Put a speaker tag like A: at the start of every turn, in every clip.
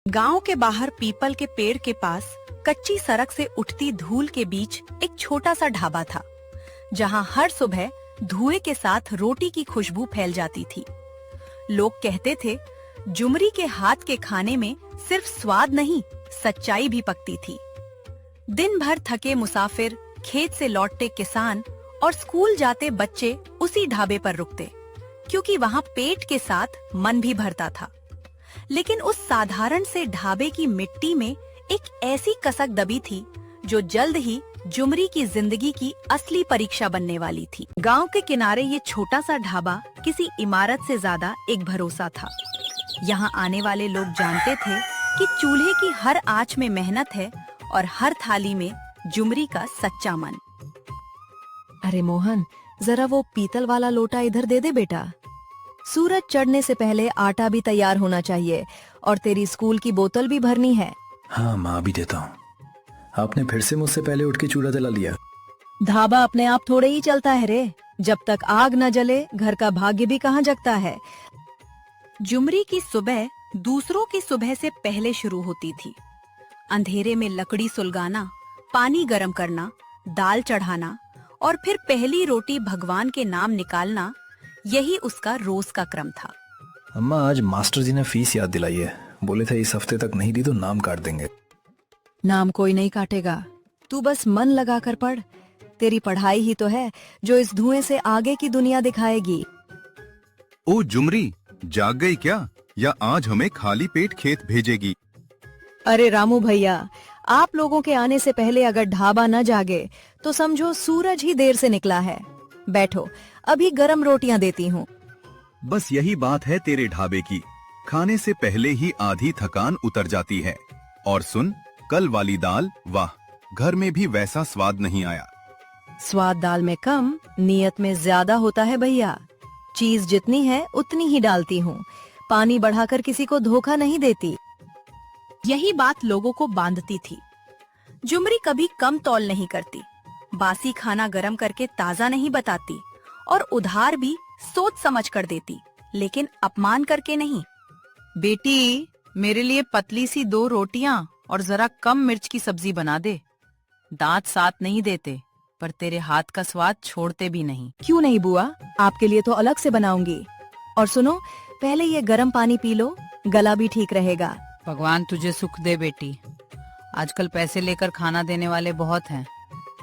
A: गांव के बाहर पीपल के पेड़ के पास कच्ची सड़क से उठती धूल के बीच एक छोटा सा ढाबा था, जहां हर सुबह धुएं के साथ रोटी की खुशबू फैल जाती थी। लोग कहते थे, जुमरी के हाथ के खाने में सिर्फ स्वाद नहीं, सच्चाई भी पकती थी। दिन भर थके मुसाफिर, खेत से लौटते किसान और स्कूल जाते बच्चे उसी ढाबे पर रुकते, क्योंकि वहां पेट के साथ मन भी भरता था। लेकिन उस साधारण से ढाबे की मिट्टी में एक ऐसी कसक दबी थी जो जल्द ही जुमरी की जिंदगी की असली परीक्षा बनने वाली थी। गांव के किनारे ये छोटा सा ढाबा किसी इमारत से ज्यादा एक भरोसा था। यहाँ आने वाले लोग जानते थे कि चूल्हे की हर आंच में मेहनत है और हर थाली में जुमरी का सच्चा मन।
B: अरे मोहन, जरा वो पीतल वाला लोटा इधर दे दे बेटा। सूरज चढ़ने से पहले आटा भी तैयार होना चाहिए और तेरी स्कूल की बोतल भी भरनी है।
C: हाँ माँ, भी देता हूँ। आपने फिर से मुझसे पहले उठ के चूल्हा जला लिया।
B: ढाबा अपने आप थोड़े ही चलता है रे, जब तक आग न जले घर का भाग्य भी कहाँ जगता है।
A: जुमरी की सुबह दूसरों की सुबह से पहले शुरू होती थी। अंधेरे में लकड़ी सुलगाना, पानी गर्म करना, दाल चढ़ाना और फिर पहली रोटी भगवान के नाम निकालना, यही उसका रोज का क्रम था।
C: अम्मा, आज मास्टर जी ने फीस याद दिलाई है। बोले थे इस हफ्ते तक नहीं दी तो नाम काट देंगे।
B: नाम कोई नहीं काटेगा, तू बस मन लगा कर पढ़। तेरी पढ़ाई ही तो है जो इस धुएं से आगे की दुनिया दिखाएगी।
D: ओ जुमरी, जाग गई क्या? या आज हमें खाली पेट खेत भेजेगी?
B: अरे रामू भैया, आप लोगों के आने से पहले अगर ढाबा न जागे तो समझो सूरज ही देर से निकला है। बैठो, अभी गरम रोटियां देती हूँ।
D: बस यही बात है तेरे ढाबे की, खाने से पहले ही आधी थकान उतर जाती है। और सुन, कल वाली दाल, वाह, घर में भी वैसा स्वाद नहीं आया।
B: स्वाद दाल में कम, नियत में ज्यादा होता है भैया। चीज जितनी है उतनी ही डालती हूँ, पानी बढ़ाकर किसी को धोखा नहीं देती।
A: यही बात लोगों को बांधती थी। जुमरी कभी कम तौल नहीं करती, बासी खाना गरम करके ताजा नहीं बताती और उधार भी सोच समझ कर देती, लेकिन अपमान करके नहीं।
E: बेटी, मेरे लिए पतली सी 2 रोटियां और जरा कम मिर्च की सब्जी बना दे। दांत साथ नहीं देते, पर तेरे हाथ का स्वाद छोड़ते भी नहीं।
B: क्यों नहीं बुआ, आपके लिए तो अलग से बनाऊंगी। और सुनो, पहले ये गर्म पानी पी लो, गला भी ठीक रहेगा।
E: भगवान तुझे सुख दे बेटी। आजकल पैसे लेकर खाना देने वाले बहुत हैं,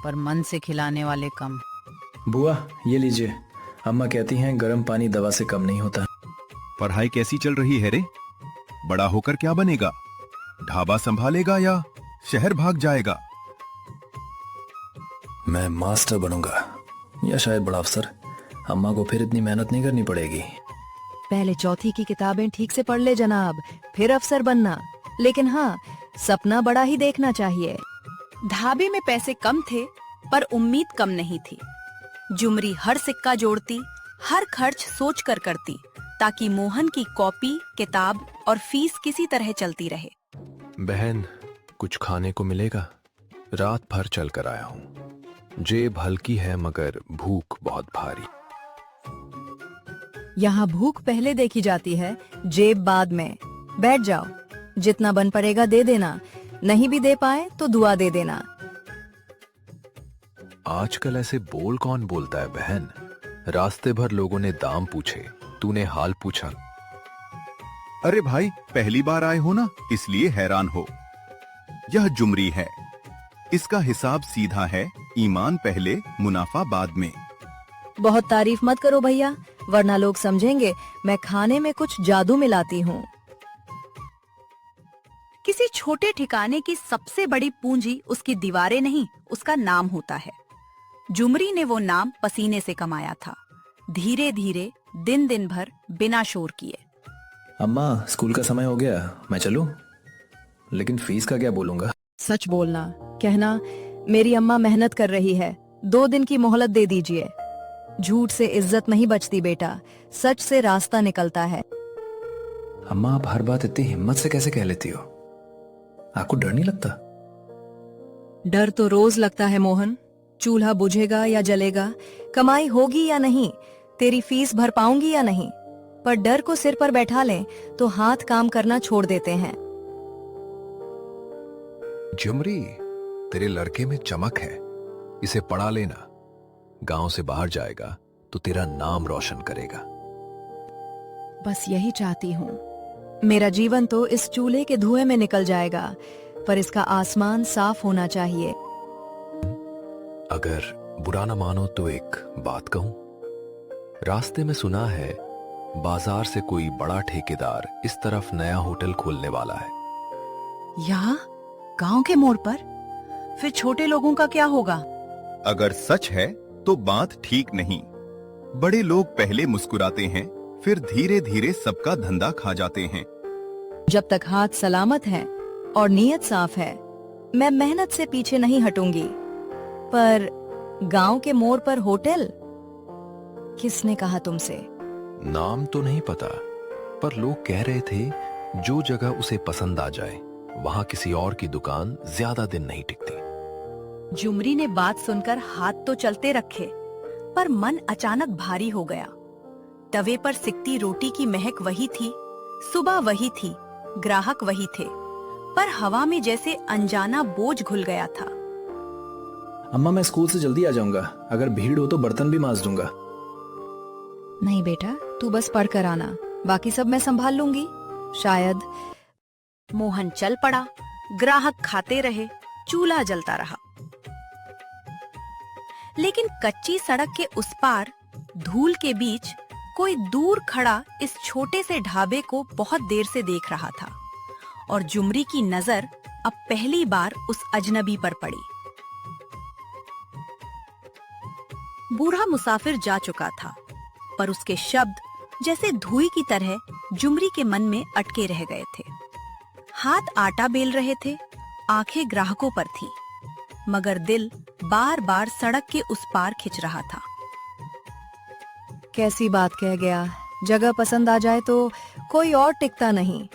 E: पर मन से खिलाने वाले कम।
C: बुआ, ये लीजिए। अम्मा कहती हैं गर्म पानी दवा से कम नहीं होता।
D: पढ़ाई कैसी चल रही है रे? बड़ा होकर क्या बनेगा? ढाबा संभालेगा या शहर भाग जाएगा?
C: मैं मास्टर बनूंगा या शायद बड़ा अफसर। अम्मा को फिर इतनी मेहनत नहीं करनी पड़ेगी।
B: पहले चौथी की किताबें ठीक से पढ़ ले जनाब, फिर अफसर बनना। लेकिन हाँ, सपना बड़ा ही देखना चाहिए।
A: ढाबे में पैसे कम थे, पर उम्मीद कम नहीं थी। जुमरी हर सिक्का जोड़ती, हर खर्च सोच कर करती, ताकि मोहन की कॉपी, किताब और फीस किसी तरह चलती रहे।
F: बहन, कुछ खाने को मिलेगा? रात भर चल कर आया हूँ। जेब हल्की है मगर भूख बहुत भारी।
B: यहाँ भूख पहले देखी जाती है, जेब बाद में। बैठ जाओ, जितना बन पड़ेगा दे देना, नहीं भी दे पाए तो दुआ दे देना।
F: आजकल ऐसे बोल कौन बोलता है बहन? रास्ते भर लोगों ने दाम पूछे, तूने हाल पूछा।
D: अरे भाई, पहली बार आए हो ना, इसलिए हैरान हो। यह जुमरी है। इसका हिसाब सीधा है, ईमान पहले, मुनाफा बाद में।
B: बहुत तारीफ मत करो भैया, वरना लोग समझेंगे मैं खाने में कुछ जादू मिलाती हूँ।
A: किसी छोटे ठिकाने की सबसे बड़ी पूंजी उसकी दीवारें नहीं, उसका नाम होता है। जुमरी ने वो नाम पसीने से कमाया था, धीरे धीरे, दिन दिन भर, बिना शोर किए।
C: अम्मा, स्कूल का समय हो गया, मैं चलूं? लेकिन फीस का क्या बोलूंगा?
B: सच बोलना, कहना मेरी अम्मा मेहनत कर रही है, 2 दिन की मोहलत दे दीजिए। झूठ से इज्जत नहीं बचती बेटा, सच से रास्ता निकलता है।
C: अम्मा, आप हर बात इतनी हिम्मत से कैसे कह लेती हो? आपको डर नहीं लगता?
B: डर तो रोज लगता है मोहन। चूल्हा बुझेगा या जलेगा, कमाई होगी या नहीं, तेरी फीस भर पाऊंगी या नहीं, पर डर को सिर पर बैठा लें तो हाथ काम करना छोड़ देते हैं।
F: जुमरी, तेरे लड़के में चमक है, इसे पढ़ा लेना। गांव से बाहर जाएगा तो तेरा नाम रोशन करेगा।
B: बस यही चाहती हूँ। मेरा जीवन तो इस चूल्हे के धुएं में निकल जाएगा, पर इसका आसमान साफ होना चाहिए।
F: अगर बुरा न मानो तो एक बात कहूं। रास्ते में सुना है बाजार से कोई बड़ा ठेकेदार इस तरफ नया होटल खोलने वाला है।
E: यहाँ गांव के मोड़ पर? फिर छोटे लोगों का क्या होगा?
D: अगर सच है तो बात ठीक नहीं। बड़े लोग पहले मुस्कुराते हैं, फिर धीरे धीरे सबका धंधा खा जाते हैं।
B: जब तक हाथ सलामत है और नीयत साफ है, मैं मेहनत से पीछे नहीं हटूंगी। पर गांव के मोड़ पर होटल? किसने कहा तुमसे?
F: नाम तो नहीं पता, पर लोग कह रहे थे जो जगह उसे पसंद आ जाए वहां किसी और की दुकान ज्यादा दिन नहीं टिकती।
A: जुमरी ने बात सुनकर हाथ तो चलते रखे, पर मन अचानक भारी हो गया। तवे पर सिकती रोटी की महक वही थी, सुबह वही थी, ग्राहक वही थे, पर हवा में जैसे अनजाना बोझ घुल गया था।
C: अम्मा, मैं स्कूल से जल्दी आ जाऊंगा। अगर भीड़ हो तो बर्तन भी मांज दूंगा।
B: नहीं बेटा, तू बस पढ़ कर आना, बाकी सब मैं संभाल लूंगी। शायद।
A: मोहन चल पड़ा। ग्राहक खाते रहे, चूल्हा जलता रहा। लेकिन कच्ची सड़क के उस पार, धूल के बीच, कोई दूर खड़ा इस छोटे से ढाबे को बहुत देर से देख रहा था, और जुमरी की नजर अब पहली बार उस अजनबी पर पड़ी। बूढ़ा मुसाफिर जा चुका था, पर उसके शब्द जैसे धुएं की तरह जुमरी के मन में अटके रह गए थे। हाथ आटा बेल रहे थे, आंखें ग्राहकों पर थीं, मगर दिल बार बार सड़क के उस पार खिंच रहा था।
B: कैसी बात कह गया। जगह पसंद आ जाए तो कोई और टिकता नहीं।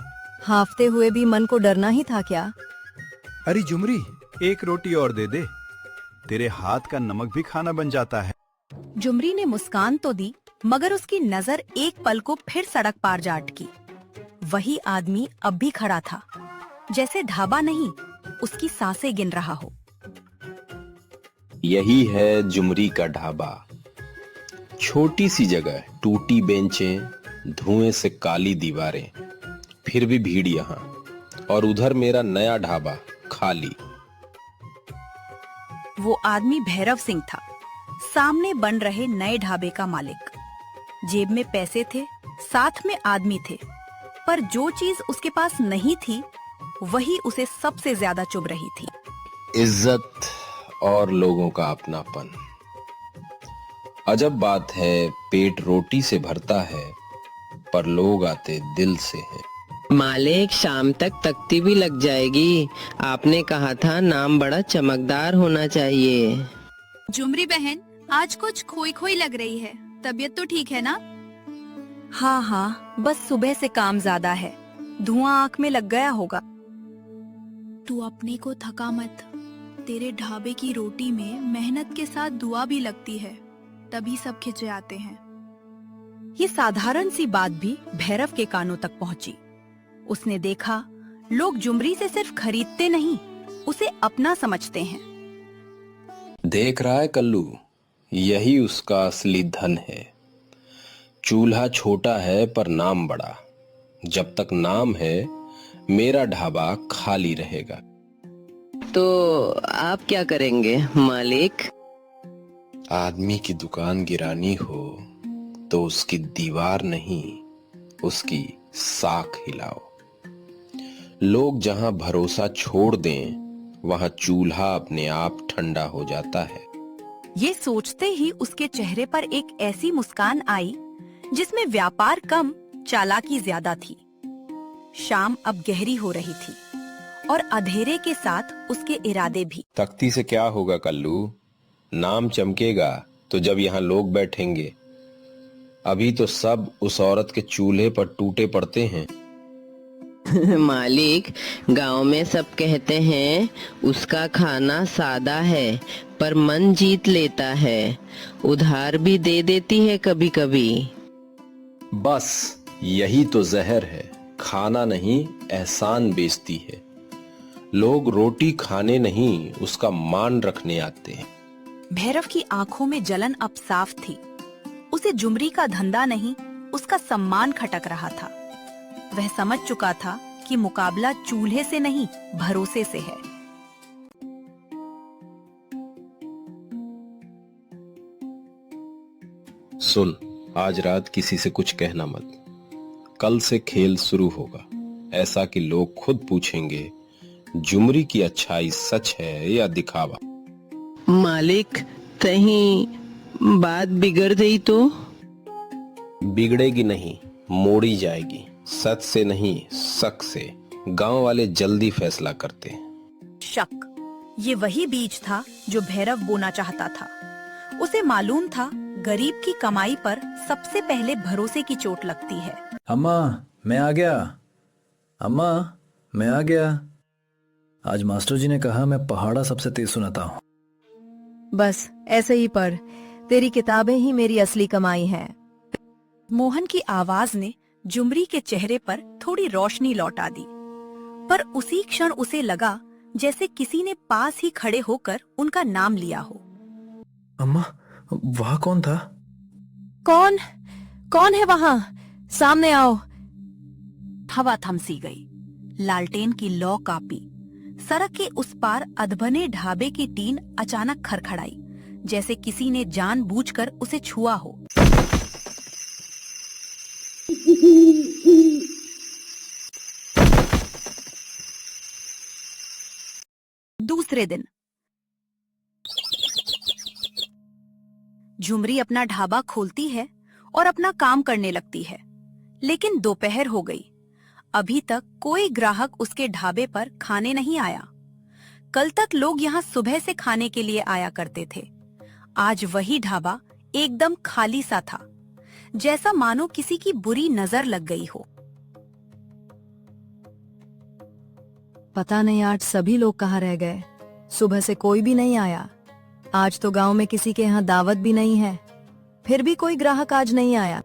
B: हाफते हुए भी मन को डरना ही था क्या?
D: अरे जुमरी, एक रोटी और दे दे। तेरे हाथ का नमक भी खाना बन जाता है।
A: जुमरी ने मुस्कान तो दी, मगर उसकी नजर एक पल को फिर सड़क पार जा अटकी। वही आदमी अब भी खड़ा था, जैसे ढाबा नहीं, उसकी सांसें गिन रहा हो।
G: यही है जुमरी का ढाबा। छोटी सी जगह, टूटी बेंचें, धुएं से काली दीवारें, फिर भी भीड़ यहाँ। और उधर मेरा नया ढाबा खाली।
A: वो आदमी भैरव सिंह था, सामने बन रहे नए ढाबे का मालिक। जेब में पैसे थे, साथ में आदमी थे, पर जो चीज उसके पास नहीं थी, वही उसे सबसे ज्यादा चुभ रही थी।
G: इज्जत और लोगों का अपनापन। अजब बात है, पेट रोटी से भरता है, पर लोग आते दिल से हैं।
H: मालिक, शाम तक तख्ती भी लग जाएगी। आपने कहा था नाम बड़ा चमकदार होना चाहिए।
I: जुमरी बहन, आज कुछ खोई खोई लग रही है। तबीयत तो ठीक है ना?
A: हाँ हाँ, बस सुबह से काम ज्यादा है, धुआं आंख में लग गया होगा।
I: तू अपने को थका मत। तेरे ढाबे की रोटी में मेहनत के साथ दुआ भी लगती है, तभी सब खिंचे आते हैं।
A: ये साधारण सी बात भी भैरव के कानों तक पहुंची। उसने देखा, लोग जुमरी से सिर्फ खरीदते नहीं, उसे अपना समझते हैं।
G: देख रहा है कल्लू, यही उसका असली धन है। चूल्हा छोटा है पर नाम बड़ा। जब तक नाम है, मेरा ढाबा खाली रहेगा।
H: तो आप क्या करेंगे मालिक?
G: आदमी की दुकान गिरानी हो तो उसकी दीवार नहीं, उसकी साख हिलाओ। लोग जहां भरोसा छोड़ दें, वहां चूल्हा अपने आप ठंडा हो जाता है।
A: ये सोचते ही उसके चेहरे पर एक ऐसी मुस्कान आई जिसमें व्यापार कम, चालाकी ज्यादा थी। शाम अब गहरी हो रही थी, और अंधेरे के साथ उसके इरादे भी।
G: तख्ती से क्या होगा कल्लू? नाम चमकेगा तो जब यहाँ लोग बैठेंगे। अभी तो सब उस औरत के चूल्हे पर टूटे पड़ते हैं।
H: मालिक, गांव में सब कहते हैं उसका खाना सादा है, पर मन जीत लेता है। उधार भी दे देती है कभी कभी।
G: बस यही तो जहर है। खाना नहीं, एहसान बेचती है। लोग रोटी खाने नहीं, उसका मान रखने आते हैं।
A: भैरव की आंखों में जलन अब साफ थी। उसे जुमरी का धंधा नहीं, उसका सम्मान खटक रहा था। वह समझ चुका था कि मुकाबला चूल्हे से नहीं, भरोसे से है।
G: सुन, आज रात किसी से कुछ कहना मत। कल से खेल शुरू होगा, ऐसा कि लोग खुद पूछेंगे जुमरी की अच्छाई सच है या दिखावा।
H: मालिक, कहीं बात बिगड़ गई तो?
G: बिगड़ेगी नहीं, मोड़ी जाएगी। सच से नहीं, शक से। गांव वाले जल्दी फैसला करते हैं।
A: शक, ये वही बीज था जो भैरव बोना चाहता था। उसे मालूम था गरीब की कमाई पर सबसे पहले भरोसे की चोट लगती है।
C: अम्मा, मैं आ गया। अम्मा, मैं आ गया। आज मास्टर जी ने कहा मैं पहाड़ा सबसे तेज सुनाता हूँ।
B: बस ऐसे ही पढ़, तेरी किताबें ही मेरी असली कमाई है।
A: मोहन की आवाज ने जुमरी के चेहरे पर थोड़ी रोशनी लौटा दी, पर उसी क्षण उसे लगा जैसे किसी ने पास ही खड़े होकर उनका नाम लिया हो।
C: अम्मा, वहाँ कौन था?
B: कौन कौन है वहाँ? सामने आओ।
A: हवा थमसी गई, लालटेन की लौ कांपी। सड़क के उस पार अधबने ढाबे की टीन अचानक खड़खड़ाई, जैसे किसी ने जानबूझकर उसे छुआ हो। दूसरे दिन झुमरी अपना ढाबा खोलती है और अपना काम करने लगती है, लेकिन दोपहर हो गई। अभी तक कोई ग्राहक उसके ढाबे पर खाने नहीं आया। कल तक लोग यहाँ सुबह से खाने के लिए आया करते थे। आज वही ढाबा एकदम खाली सा था, जैसा मानो किसी की बुरी नजर लग गई हो।
B: पता नहीं आज सभी लोग कहाँ रह गए। सुबह से कोई भी नहीं आया। आज तो गांव में किसी के यहाँ दावत भी नहीं है, फिर भी कोई ग्राहक आज नहीं आया।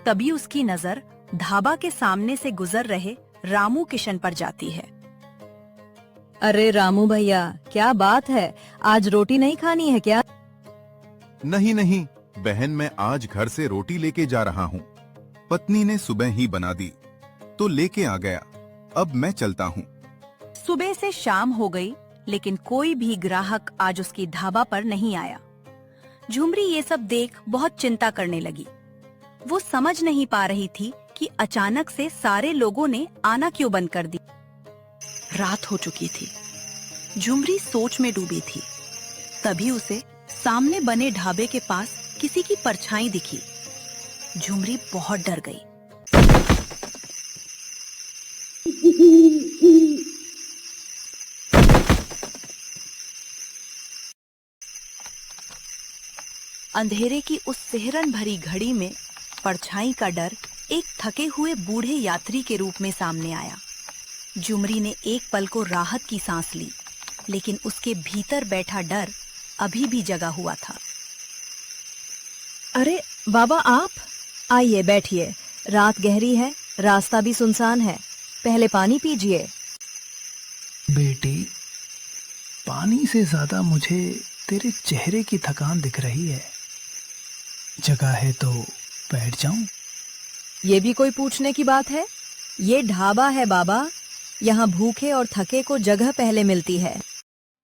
A: तभी उसकी नजर ढाबा के सामने से गुजर रहे रामू किशन पर जाती है।
B: अरे रामू भैया, क्या बात है? आज रोटी नहीं खानी है क्या?
D: नहीं नहीं बहन, मैं आज घर से रोटी लेके जा रहा हूँ। पत्नी ने सुबह ही बना दी तो लेके आ गया। अब मैं चलता हूँ।
A: सुबह से शाम हो गई, लेकिन कोई भी ग्राहक आज उसकी ढाबा पर नहीं आया। झुमरी ये सब देख बहुत चिंता करने लगी। वो समझ नहीं पा रही थी कि अचानक से सारे लोगों ने आना क्यों बंद कर दी। रात हो चुकी थी। झुमरी सोच में डूबी थी। तभी उसे सामने बने ढाबे के पास किसी की परछाई दिखी। झुमरी बहुत डर गई। अंधेरे की उस सिहरन भरी घड़ी में परछाई का डर एक थके हुए बूढ़े यात्री के रूप में सामने आया। झुमरी ने एक पल को राहत की सांस ली, लेकिन उसके भीतर बैठा डर अभी भी जगा हुआ था।
B: अरे बाबा, आप आइए, बैठिए। रात गहरी है, रास्ता भी सुनसान है। पहले पानी पीजिए।
J: बेटी, पानी से ज्यादा मुझे तेरे चेहरे की थकान दिख रही है। जगह है तो बैठ जाऊं?
B: ये भी कोई पूछने की बात है? ये ढाबा है बाबा, यहाँ भूखे और थके को जगह पहले मिलती है।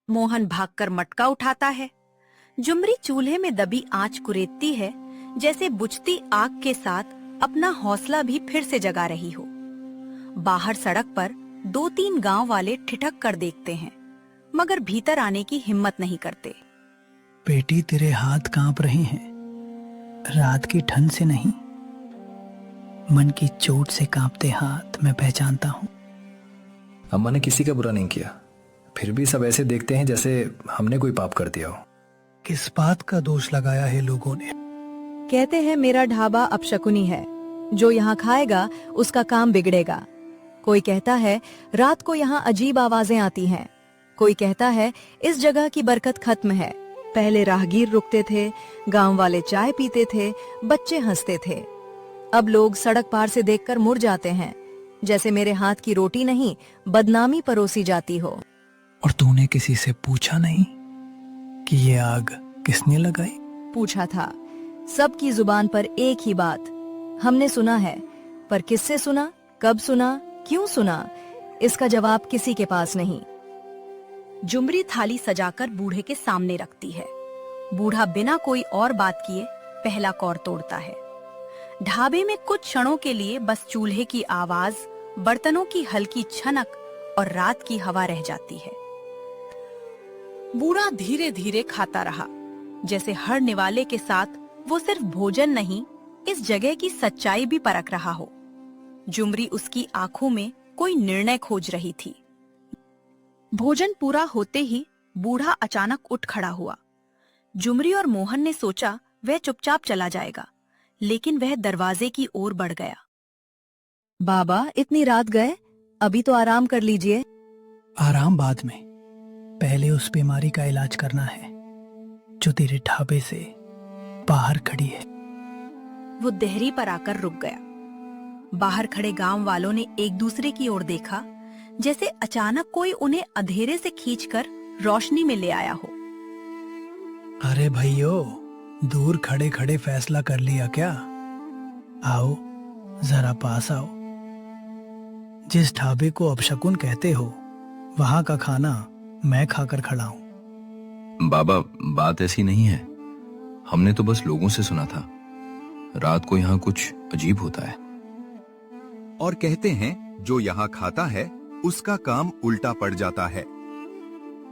A: मोहन भागकर मटका उठाता है। झुमरी चूल्हे में दबी आंच कुरेदती है, जैसे बुझती आग के साथ अपना हौसला भी फिर से जगा रही हो। बाहर सड़क पर 2-3 गांव वाले ठिठक कर देखते हैं, मगर भीतर आने की हिम्मत नहीं करते।
J: बेटी, तेरे हाथ कांप रहे हैं। रात की ठंड से नहीं, मन की चोट से कांपते हाथ मैं पहचानता हूँ।
C: अम्मा ने किसी का बुरा नहीं किया, फिर भी सब ऐसे देखते हैं जैसे हमने कोई पाप कर दिया हो।
J: किस बात का दोष लगाया है लोगों ने?
B: कहते हैं मेरा ढाबा अपशकुनी है, जो यहाँ खाएगा उसका काम बिगड़ेगा। कोई कहता है रात को यहाँ अजीब आवाजें आती हैं। कोई कहता है इस जगह की बरकत खत्म है। पहले राहगीर रुकते थे, गांव वाले चाय पीते थे, बच्चे हंसते थे। अब लोग सड़क पार से देखकर मुड़ जाते हैं। जैसे मेरे हाथ की रोटी नहीं बदनामी परोसी जाती हो।
J: और तूने किसी से पूछा नहीं कि ये आग किसने लगाई?
B: पूछा था, सबकी जुबान पर एक ही बात, हमने सुना है, पर किससे सुना, कब सुना, क्यों सुना, इसका जवाब किसी के पास नहीं।
A: जुमरी थाली सजाकर बूढ़े के सामने रखती है। बूढ़ा बिना कोई और बात किए पहला कौर तोड़ता है। ढाबे में कुछ क्षणों के लिए बस चूल्हे की आवाज, बर्तनों की हल्की छनक और रात की हवा रह जाती है। बूढ़ा धीरे धीरे खाता रहा, जैसे हर निवाले के साथ वो सिर्फ भोजन नहीं, इस जगह की सच्चाई भी परख रहा हो। जुमरी उसकी आंखों में कोई निर्णय खोज रही थी। भोजन पूरा होते ही बूढ़ा अचानक उठ खड़ा हुआ। जुमरी और मोहन ने सोचा वह चुपचाप चला जाएगा, लेकिन वह दरवाजे की ओर बढ़ गया।
B: बाबा, इतनी रात गए, अभी तो आराम कर लीजिए।
J: आराम बाद में, पहले उस बीमारी का इलाज करना है जो तेरे ढाबे से बाहर खड़ी है।
A: वो देहरी पर आकर रुक गया। बाहर खड़े गांव वालों ने एक दूसरे की ओर देखा, जैसे अचानक कोई उन्हें अंधेरे से खींचकर रोशनी में ले आया हो।
J: अरे भैयो, दूर खड़े खड़े फैसला कर लिया क्या? आओ जरा पास आओ। जिस ढाबे को अपशकुन कहते हो, वहां का खाना मैं खाकर खड़ा हूं।
F: बाबा, बात ऐसी नहीं है। हमने तो बस लोगों से सुना था, रात को यहाँ कुछ अजीब होता है।
D: और कहते हैं जो यहाँ खाता है उसका काम उल्टा पड़ जाता है।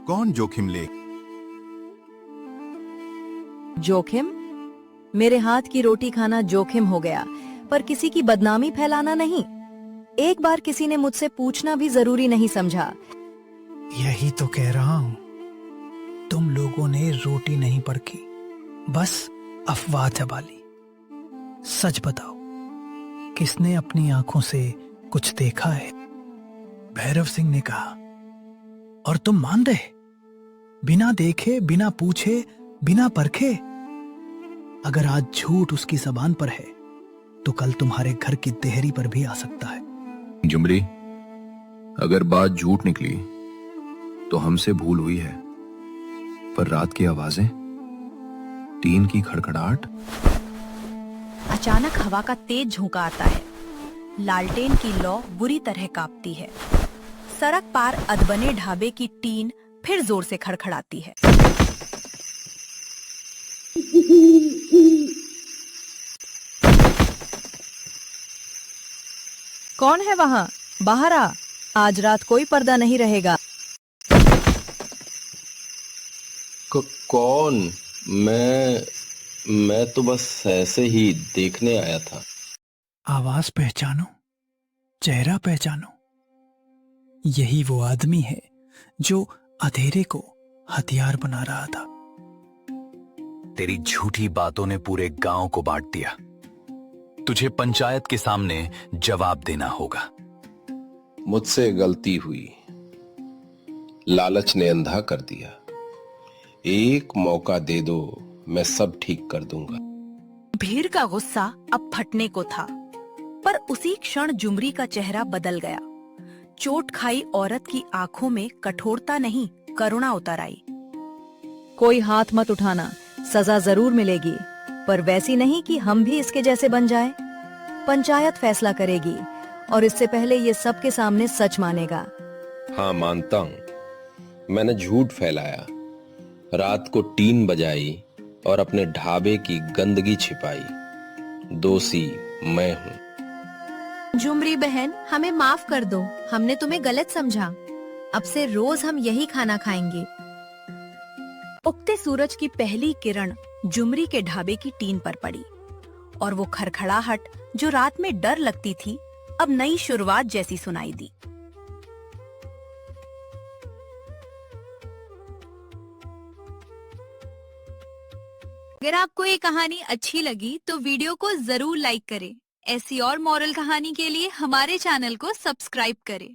D: कौन जोखिम ले?
B: जोखिम? मेरे हाथ की रोटी खाना जोखिम हो गया, पर किसी की बदनामी फैलाना नहीं। एक बार किसी ने मुझसे पूछना भी जरूरी नहीं समझा।
J: यही तो कह रहा हूं, तुम लोगों ने रोटी नहीं परखी, बस अफवाह चबा ली। सच बताओ, किसने अपनी आंखों से कुछ देखा है? भैरव सिंह ने कहा, और तुम मान रहे? बिना देखे, बिना पूछे, बिना परखे। अगर आज झूठ उसकी जबान पर है, तो कल तुम्हारे घर की देहरी पर भी आ सकता है।
F: जुमरी, अगर बात झूठ निकली तो हमसे भूल हुई है, पर रात की आवाजें, टीन की खड़खड़ाहट।
A: अचानक हवा का तेज झोंका आता है। लालटेन की लौ बुरी तरह कांपती है। सड़क पार अदबने ढाबे की टीन फिर जोर से खड़खड़ाती है।
B: कौन है वहाँ? बाहर आ, आज रात कोई पर्दा नहीं रहेगा।
G: कौन? मैं तो बस ऐसे ही देखने आया था।
J: आवाज पहचानो, चेहरा पहचानो। यही वो आदमी है जो अंधेरे को हथियार बना रहा था।
C: तेरी झूठी बातों ने पूरे गांव को बांट दिया। तुझे पंचायत के सामने जवाब देना होगा।
G: मुझसे गलती हुई, लालच ने अंधा कर दिया। एक मौका दे दो, मैं सब ठीक कर दूंगा।
A: भीड़ का गुस्सा अब फटने को था, पर उसी क्षण जुमरी का चेहरा बदल गया। चोट खाई औरत की आंखों में कठोरता नहीं, करुणा उतर आई।
B: कोई हाथ मत उठाना, सजा जरूर मिलेगी, पर वैसी नहीं कि हम भी इसके जैसे बन जाएं। पंचायत फैसला करेगी और इससे पहले ये सबके सामने सच मानेगा।
G: हाँ, मानता हूं, मैंने झूठ फैलाया, रात को टीन बजाई और अपने ढाबे की गंदगी छिपाई। दोषी मैं हूं।
K: जुमरी बहन, हमें माफ कर दो, हमने तुम्हें गलत समझा। अब से रोज हम यही खाना खाएंगे।
A: उगते सूरज की पहली किरण जुमरी के ढाबे की टीन पर पड़ी, और वो खड़खड़ाहट जो रात में डर लगती थी, अब नई शुरुआत जैसी सुनाई दी।
I: अगर आपको ये कहानी अच्छी लगी तो वीडियो को जरूर लाइक करें। ऐसी और मॉरल कहानी के लिए हमारे चैनल को सब्सक्राइब करें।